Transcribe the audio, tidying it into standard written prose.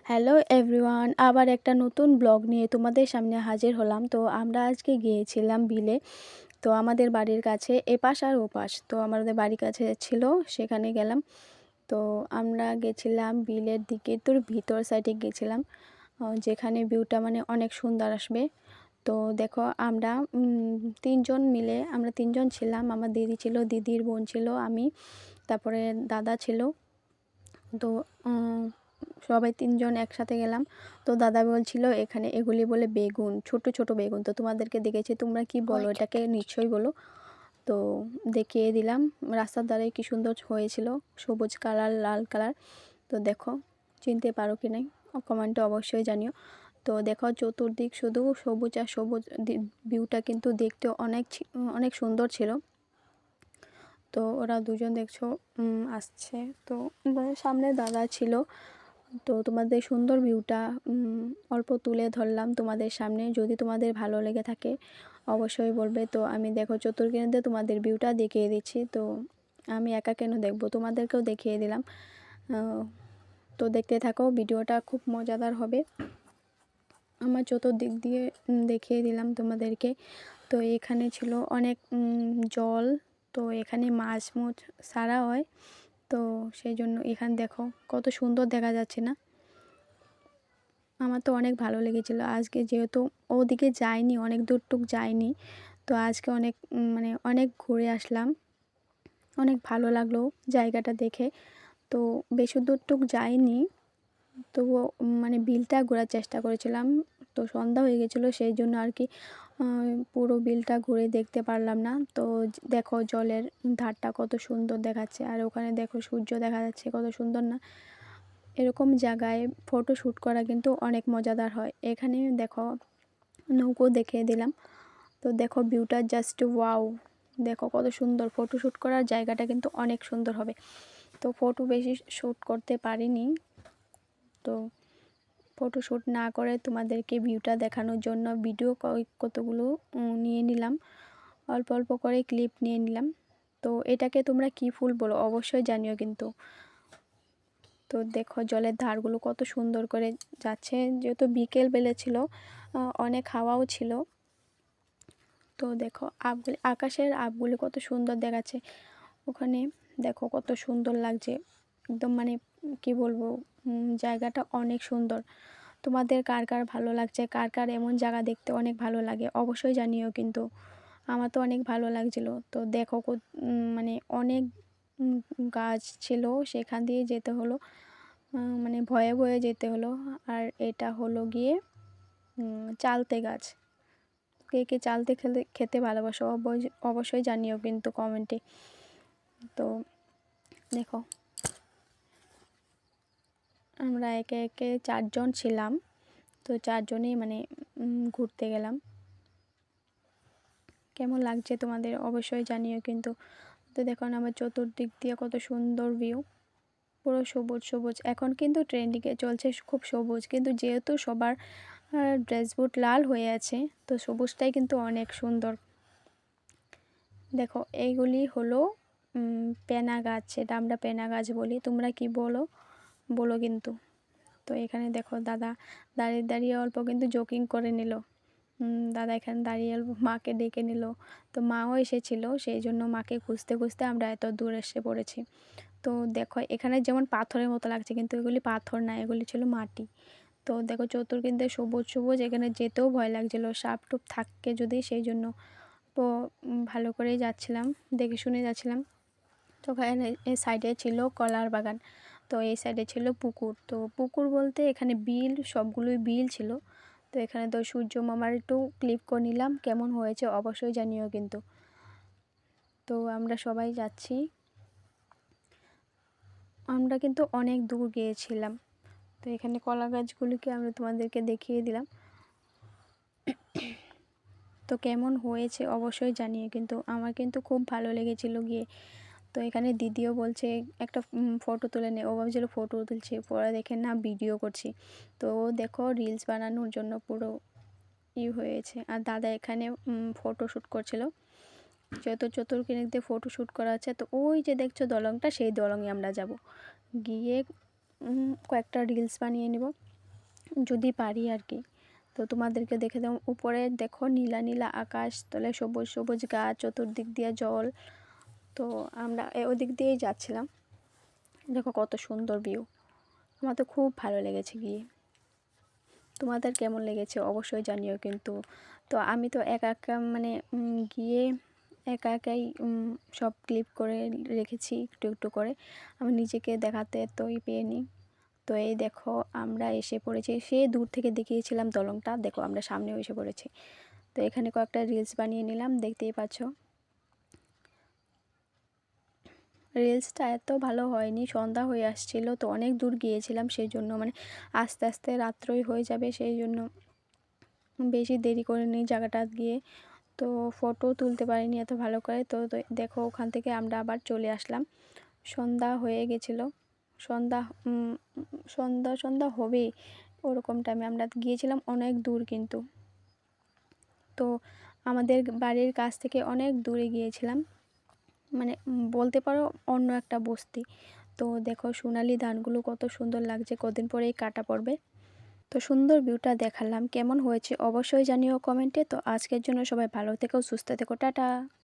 Hello everyone, আবার একটা নতুন ব্লগ নিয়ে তোমাদের সামনে হাজির হলাম। তো আমরা আজকে গিয়েছিলাম বিলে। তো আমাদের বাড়ির কাছে এপাশ আর ওপাশ, তো আমাদের বাড়ির কাছে ছিল, সেখানে গেলাম। তো আমরা গেছিলাম বিলের দিকে, তোর ভিতর সাইডে গেছিলাম, যেখানে ভিউটা মানে অনেক সুন্দর আসবে। তো দেখো আমরা আমরা তিনজন ছিলাম। আমার দিদি ছিল, দিদির বোন ছিল, আমি, তারপরে দাদা ছিল। তো সবাই তিনজন একসাথে গেলাম। তো দাদা বলছিল এখানে এগুলি বলে বেগুন, ছোট ছোট বেগুন। তো তোমাদেরকে দেখেছি, তোমরা কি বলো এটাকে, নিশ্চয়ই বলো। তো দেখিয়ে দিলাম। রাস্তার ধারে কি সুন্দর হয়েছিল, সবুজ কালার, লাল কালার। তো দেখো, চিনতে পারো কি নাই কমেন্টে অবশ্যই জানিও। তো দেখো চতুর্দিক শুধু সবুজ আর সবুজ, ভিউটা কিন্তু দেখতে অনেক সুন্দর ছিল। তো ওরা দুজন দেখছো আসছে। তো সামনে দাদা ছিল। তো তোমাদের সুন্দর ভিউটা অল্প তুলে ধরলাম তোমাদের সামনে। যদি তোমাদের ভালো লেগে থাকে অবশ্যই বলবে। তো আমি দেখো চতুর্দিকে তোমাদের ভিউটা দেখিয়ে দিচ্ছি। তো আমি একা কেন দেখবো, তোমাদেরকেও দেখিয়ে দিলাম। তো দেখতে থাকো, ভিডিওটা খুব মজাদার হবে। আমার চতুর্দিক দিয়ে দেখিয়ে দিলাম তোমাদেরকে। তো এখানে ছিল অনেক জল। তো এখানে মাছ সারা হয়। তো সেই জন্য এখানে দেখো কত সুন্দর দেখা যাচ্ছে না? আমার তো অনেক ভালো লেগেছিলো আজকে, যেহেতু ওদিকে যাইনি, অনেক দূরটুক যাইনি। তো আজকে অনেক মানে অনেক ঘুরে আসলাম, অনেক ভালো লাগলো জায়গাটা দেখে। তো বেশি দূরটুক যাইনি, তবুও মানে বিলটা ঘোরার চেষ্টা করেছিলাম। তো সন্ধ্যা হয়ে গেছিলো, সেই জন্য আর কি পুরো বিলটা ঘুরে দেখতে পারলাম না। তো দেখো জলের ধারটা কত সুন্দর দেখাচ্ছে, আর ওখানে দেখো সূর্য দেখা যাচ্ছে, কত সুন্দর না? এরকম জায়গায় ফটো শ্যুট করা কিন্তু অনেক মজাদার হয়। এখানে দেখো নৌকো দেখিয়ে দিলাম। তো দেখো ভিউটা জাস্ট ওয়াও, দেখো কত সুন্দর। ফটো শ্যুট করার জায়গাটা কিন্তু অনেক সুন্দর হবে। তো ফটো বেশি শ্যুট করতে পারিনি, তো ফটো শ্যুট না করে তোমাদেরকে ভিউটা দেখানোর জন্য ভিডিও কতগুলো নিয়ে নিলাম, অল্প অল্প করে ক্লিপ নিয়ে নিলাম। তো এটাকে তোমরা কি ফুল বলো অবশ্যই জানিও কিন্তু। তো দেখো জলের ধারগুলো কত সুন্দর করে যাচ্ছে, যেহেতু বিকেল বেলা ছিল, অনেক হাওয়াও ছিল। তো দেখো আকাশের আপগুলি কত সুন্দর দেখাচ্ছে ওখানে। দেখো কত সুন্দর লাগছে, একদম মানে কি বলবো, জায়গাটা অনেক সুন্দর। তোমাদের কার কার ভালো লাগছে, কার কার এমন জায়গা দেখতে অনেক ভালো লাগে অবশ্যই জানিও কিন্তু। আমার তো অনেক ভালো লাগছিল। তো দেখো মানে অনেক গাছ ছিল, সেখান দিয়ে যেতে হলো, মানে ভয়ে ভয়ে যেতে হলো। আর এটা হলো গিয়ে চালতে গাছ। কে কে চালতে খেতে ভালোবাসো অবশ্যই জানিও কিন্তু কমেন্টে। তো দেখো আমরা একে একে চারজন ছিলাম। তো চারজনেই মানে ঘুরতে গেলাম। কেমন লাগছে তোমাদের অবশ্যই জানিও কিন্তু। তো দেখো আমার চতুর্দিক দিয়ে কত সুন্দর ভিউ, পুরো সবুজ সবুজ। এখন কিন্তু ট্রেন্ডিংয়ে চলছে খুব সবুজ, কিন্তু যেহেতু সবার ড্রেস বুট লাল হয়ে আছে, তো সবুজটাই কিন্তু অনেক সুন্দর। দেখো এইগুলি হলো পেনা গাছ, এটা আমরা পেনা গাছ বলি, তোমরা কি বলো বলো কিন্তু। তো এখানে দেখো দাদা দাঁড়িয়ে দাঁড়িয়ে অল্প কিন্তু জোকিং করে নিল। দাদা এখানে দাঁড়িয়ে অল্প মাকে ডেকে নিল। তো মাও এসেছিল, সেই জন্য মাকে খুঁজতে খুঁজতে আমরা এত দূর এসে পড়েছি। তো দেখো এখানে যেমন পাথরের মতো লাগছে, কিন্তু এগুলি পাথর না, এগুলি ছিল মাটি। তো দেখো চতুর্দিকে সবুজ সবুজ, এখানে যেতেও ভয় লাগছিলো, সাপ টুপ থাকে যদি, সেই জন্য। তো ভালো করেই যাচ্ছিলাম, দেখে শুনে যাচ্ছিলাম। তো এই সাইডে ছিল কলার বাগান, তো এই সাইডে ছিল পুকুর। তো পুকুর বলতে এখানে বিল, সবগুলোই বিল ছিল। তো এখানে তো সূর্য মামার একটু ক্লিপ করে নিলাম, কেমন হয়েছে অবশ্যই জানিও কিন্তু। তো আমরা সবাই যাচ্ছি, আমরা কিন্তু অনেক দূর গিয়েছিলাম। তো এখানে কলা গাছগুলিকে আমরা তোমাদেরকে দেখিয়ে দিলাম। তো কেমন হয়েছে অবশ্যই জানিয়ে কিন্তু, আমার কিন্তু খুব ভালো লেগেছিল গিয়ে। তো এখানে দিদিও বলছে একটা ফটো তুলে নে, ও ভাবছিল ফটো তুলছি, পরে দেখে না ভিডিও করছি। তো দেখো রিলস বানানোর জন্য পুরো হয়েছে। আর দাদা এখানে ফটো শ্যুট করছিল, যেহেতু চতুর্দিকে ফটো শ্যুট করা আছে। তো ওই যে দেখছো দলংটা, সেই দলঙে আমরা যাব, গিয়ে কয়েকটা রিলস বানিয়ে নেব। যদি পারি আর কি। তো তোমাদেরকে দেখে দাও, উপরে দেখো নীলা নীলা আকাশ, তলে সবুজ সবুজ গাছ, চতুর্দিক দিয়ে জল। তো আমরা ওদিক দিয়েই যাচ্ছিলাম। দেখো কত সুন্দর ভিউ, আমার তো খুব ভালো লেগেছে গিয়ে। তোমাদের কেমন লেগেছে অবশ্যই জানিও কিন্তু। তো আমি তো একা একা মানে গিয়ে একা একাই সব ক্লিপ করে রেখেছি একটু একটু করে, আমি নিজেকে দেখাতে তোই পেয়ে নিই। তো এই দেখো আমরা এসে পড়েছি, সে দূর থেকে দেখিয়েছিলাম দলংটা, দেখো আমরা সামনেও এসে পড়েছি। তো এখানে কয়েকটা রিলস বানিয়ে নিলাম, দেখতেই পাচ্ছ। রিলসটা এত ভালো হয়নি, সন্ধ্যা হয়ে আসছিল তো অনেক দূর গিয়েছিলাম, সেই জন্য মানে আস্তে আস্তে রাত্রই হয়ে যাবে, সেই জন্য বেশি দেরি করে নিই জায়গাটা গিয়ে। তো ফটো তুলতে পারিনি এত ভালো করে। তো দেখো ওখান থেকে আমরা আবার চলে আসলাম, সন্ধ্যা হয়ে গেছিলো। সন্ধ্যা সন্ধ্যা সন্ধ্যা হবেই ওরকম টাইমে আমরা গিয়েছিলাম, অনেক দূর কিন্তু। তো আমাদের বাড়ির কাছ থেকে অনেক দূরে গিয়েছিলাম, মানে বলতে পারো অন্য একটা বস্তি। তো দেখো সোনালি ধানগুলো কত সুন্দর লাগছে, কদিন পরেই কাটা পড়বে। তো সুন্দর ভিউটা দেখালাম, কেমন হয়েছে অবশ্যই জানিও কমেন্টে। তো আজকের জন্য সবাই ভালো থেকো, সুস্থ থেকো, টাটা।